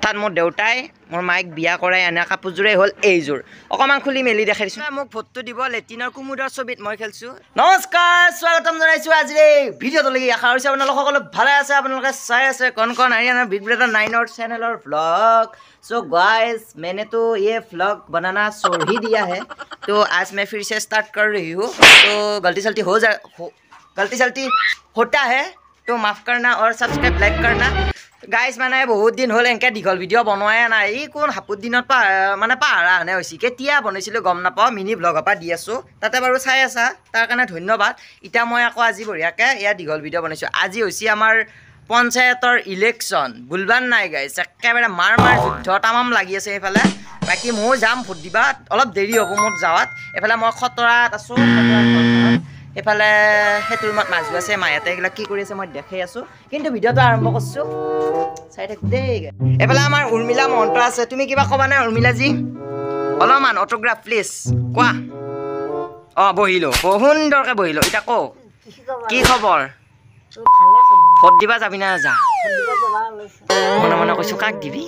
অৰ্থাৎ মোৰ দেউতাই মোৰ মাইক বিয়া কৰাই আনা কাপোৰযোৰেই হ'ল এইযোৰ অকণমান খুলি মেলি দেখাই দিছোঁ মোক ফটো দিব লেটিনৰ কুমুদৰ ছবিত মই খেলছোঁ নমস্কাৰ স্বাগতম জনাইছোঁ আজিৰ এই ভিডিঅ'টোলৈকে আশা কৰিছোঁ আপোনালোক সকলো ভালে আছে আপোনালোকে চাই আছে কণ কণ হাৰিয়ানাৰ big brother 9 channel vlog so guys मैंने तो ये व्लॉग बनाना छोड़ ही दिया है तो आज मैं फिर से स्टार्ट कर रही हूँ तो गलती सलती होता है तो माफ़ करना और सब्सक्राइब लाइक करना गाइस মানে বহুত দিন হ'ল এনেকৈ দীঘল ভিডিঅ' বনোৱাই নাই এই কোন হাপুত দিনত মানে পাহৰা হানে হৈছে কেতিয়া বনাইছিলোঁ গম নাপাওঁ মিনি ব্লগৰ পৰা দি আছোঁ তাতে বাৰু চাই আছা তাৰ কাৰণে ধন্যবাদ এতিয়া মই আকৌ আজি বঢ়িয়াকৈ এয়া দীঘল ভিডিঅ' বনাইছোঁ আজি হৈছে আমাৰ পঞ্চায়তৰ ইলেকশ্যন বুলবান নাই গাইছ একেবাৰে মাৰ যুদ্ধ তামাম লাগি আছে এইফালে বাকী ময়ো যাম ভোট দিবা অলপ দেৰি হ'ব মোৰ যাৱাত এইফালে মই খতৰাত আছোঁ এফালে সেতুৰ মাজু আছে মায়াতে এইবিলাক কি কৰি আছে মই দেখাই আছোঁ কিন্তু ভিডিঅ'টো আৰম্ভ কৰিছোঁ চাই থাক দেই এইফালে আমাৰ উৰ্মিলা মহন্ত আছে তুমি কিবা ক'বা নাই উৰ্মিলাজী অলপমান অট'গ্ৰাফ প্লিজ কোৱা অঁ বহিলোঁ সুন্দৰকৈ বহিলোঁ এতিয়া কওঁ কি খবৰ ভোট দিবা যাবি না যা মনে মনে কৈছোঁ কাক দিবি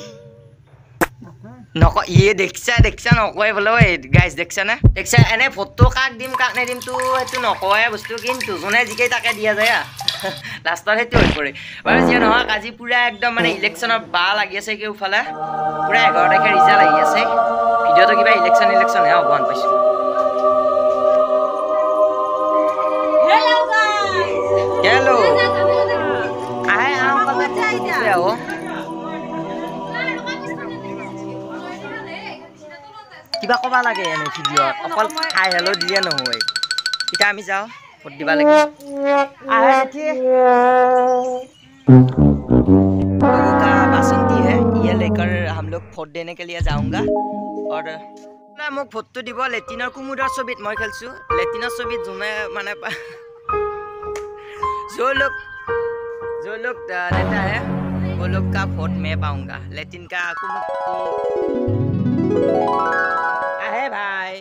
নক ইয়ে দেখছা নকয় বোলে ঐ গাইজ দেখছানে দেখছা এনে ভোটটো কাক দিম কাক নিদিম তো সেইটো নকয় বস্তু কিন্তু যোনে জিকেই তাকে দিয়া যায় লাষ্টত সেইটো হৈ পৰে বাৰু যিয়ে নহওক আজি পূৰা একদম মানে ইলেকশ্যনৰ বা লাগি আছে কেওফালে পূৰা 11 তাৰিখে ৰিজাল্ট আহি আছে ভিডিঅ'টো কিবা ইলেকশ্যনহে হ'ব গম পাইছোঁ হেল্ল' আহে আহো কিবা ক'বা লাগে এনে ভিডিঅ'ত অকল হাই হেল্ল' দিয়ে নহয় এতিয়া আমি যাওঁ ভোট দিবা লাগে बासंती है ये लेकर हम लोग वोट देने के लिए जाऊंगा और মোক ভোটটো দিব লেটিনৰ কুমুদৰ ছবিত মই খেলছোঁ লেটিনৰ ছবিত যোনে মানে जो लोग रहता है वो लोग का वोट मैं पाऊंगा लेटिन का कुमुद आहे भाई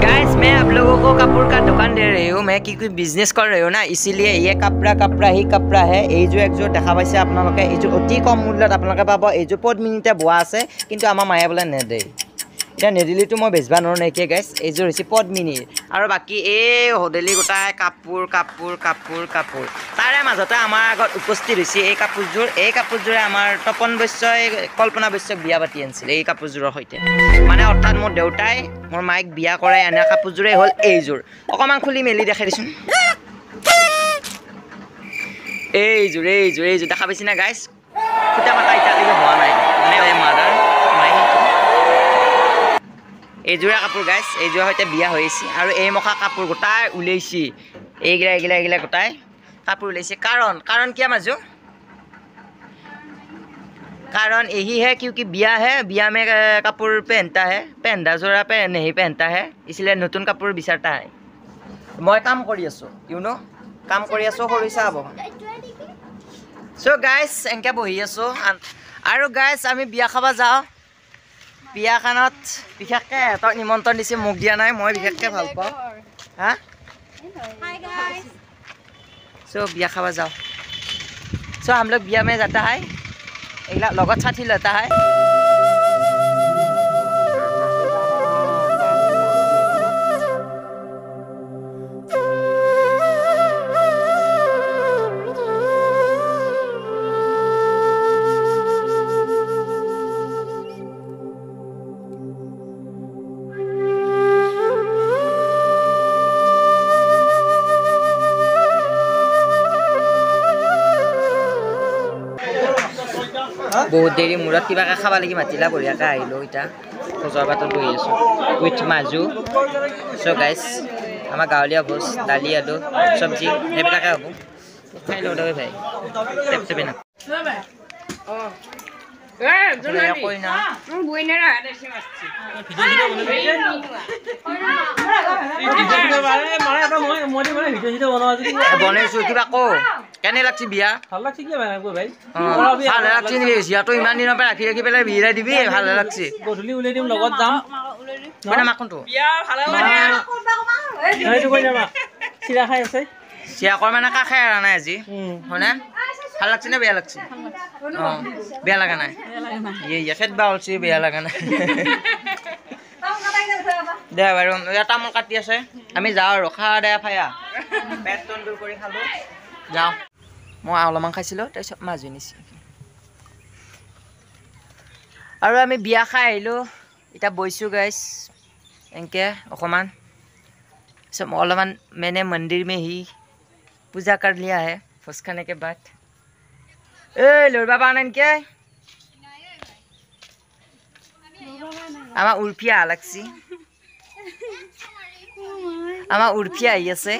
गाइस मैं आप लोगों को कपड़ का दुकान दे रही हूँ मैं क्योंकि बिजनेस कर रही हूँ ना इसीलिए ये कपड़ा ही कपड़ा है এই যে একযোৰ দেখা পাইছে আপোনালোকে এইযোৰ অতি কম মূল্যত আপোনালোকে পাব এইযোৰ পদ্মিনীতে বোৱা আছে কিন্তু আমাৰ মায়ে বোলে নেদেই এতিয়া নেদিলিতো মই বেচবা নোৱাৰোঁ নাইকিয়া গাইছ এইযোৰ হৈছে পদ্মিনীৰ আৰু বাকী এই হোটেলি গোটাই কাপোৰ তাৰে মাজতে আমাৰ আগত উপস্থিত হৈছে এই কাপোৰযোৰে আমাৰ তপন বৈশ্যই কল্পনা বৈশ্যক বিয়া পাতি আনিছিল এই কাপোৰযোৰৰ সৈতে মানে অৰ্থাৎ মোৰ দেউতাই মোৰ মাইক বিয়া কৰাই আনা কাপোৰযোৰেই হ'ল এইযোৰ অকণমান খুলি মেলি দেখাই দিছোঁ এইযোৰ দেখা পাইছে না গাইছ খুটা পাতা এতিয়ালৈকে হোৱা নাই মানে মাদাৰ এইযোৰা কাপোৰ গাইছ এইযোৰা সৈতে বিয়া হৈ আছে আৰু এই মখা কাপোৰ গোটাই ওলাইছে এইগিলা গোটাই কাপোৰ ওলাইছে কাৰণ কিয় মাজু कारण यही है क्योंकि बिया में कपड़ पहनता जोड़ा नहीं पहनता है इसलिए नतुन कपड़ विचारता है मैं काम कर काम कर चाब सो गाइस एनके बहि आसो और गाइस आमी बिया खाबा जाओ बियाखानत विशेषকৈ এটাক নিমন্ত্ৰণ দিছে মোক দিয়া নাই মই বিশেষকৈ ভাল পাওঁ হা सो बिया खाबा जाओ सो हम लोग बिया में जाता है एक लगत साथी लेता है बहुत देरी मूरत क्या खाबा लगी मातिला बढ़िया आलो इतना भोजर पातत बहि आसो उइथ माजु सो गाइस आम गाँवलिया भोज दाली आलू सब्जी এইবিলাকে হ'ব খাই লো দে ভাই টেপটেপে না বনাইছো কিবা কো কেনে লাগছি বিয়া ভাল লাগছি কি ভাই ভাল লাগছি নি জিয়া তো ইমান দিনৰ পৰা ৰাখি পেলাই বিৰাই দিবি ভাল লাগছি গধূলি উলাই দিম লগত যাম কোনে মা কোনটো চিৰা খাই আছে চিয়া কৰ মানে কাষে এৰা নাই আজি হয়নে ভাল লাগছে নে বেয়া লাগছে অঁ বেয়া লগা নাই ইয়ে খেদবা ওলছি বেয়া লগা নাই দে বাৰু তামোল কাটি আছে আমি যাওঁ আৰু খা দে ফায়া পেট তন্দুৰ কৰি খালোঁ যাওঁ মই অলপমান খাইছিলোঁ তাৰপিছত মাজু নিছি আৰু আমি বিয়া খাই আহিলোঁ এতিয়া বৈছোঁ গাইছ এনেকৈ অকণমান सब অলপমান मैंने मंदिर में ही पूजा कर लिया है फुस खाने के बाद ए लड़बा पानन के आमा उर्फिया लागसी आमा उर्फिया आई আছে